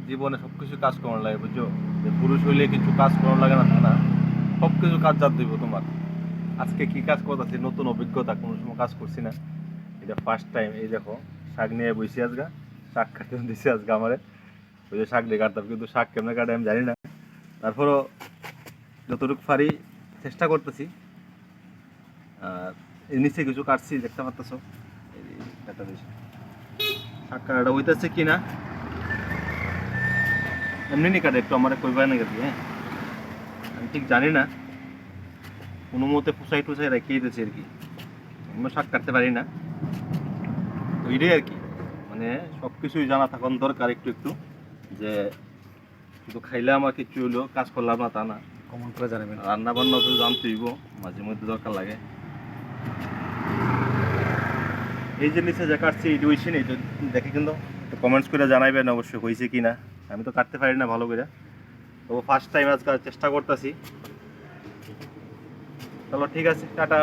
জীবনে সব কিছু কাজ করানো লাগে, বুঝছো? যে পুরুষ হইলে কিছু কাজ করানো লাগে না তা না, সব কিছু কাজ জাত দিব তোমার। আজকে কি কাজ করতেছি, নতুন অভিজ্ঞতা, কোনো সময় কাজ করছি না, এটা ফার্স্ট টাইম। এই দেখো, শাক নিয়ে বসি আজগা, শাক কাটতে দিছি আজকে আমারে। ওই যে শাক দিয়ে কাটতাম, কিন্তু শাক কেমনে কাটে আমি জানি না। তারপরও যতটুকু পারি চেষ্টা করতেছি। আর এর নিচে কিছু কাটছি, দেখতে পারতেছ, কাটা দিয়েছি। শাক কাটাটা হইতেছে কি না এমনি নি কাটে, একটু আমার কইবা না গেছি, হ্যাঁ আমি ঠিক জানি না, কোনো মতে পুষাই টুসাই রেখেই দিয়েছি আর কি। আমিও শাক কাটতে পারি না, তো এটাই আর কি। মানে সব কিছুই জানা থাকুন দরকার একটু একটু, যে শুধু খাইলে আমার কিছু হইলো কাজ করলাম না তা না। কমন করে জানাবেন। রান্না বান্না তো জানতে হইব, মাঝে মধ্যে দরকার লাগে। এই যে নিচে যে কাটছি এটি হয়েছে না, এটা দেখে কিন্তু একটু কমেন্টস করে জানাইবেন অবশ্যই হয়েছে কি না। আমি তো কাটতে পারি না ভালো করে, তবু ফার্স্ট টাইম আজকে চেষ্টা করতেছি। চলো ঠিক আছে, টাটা।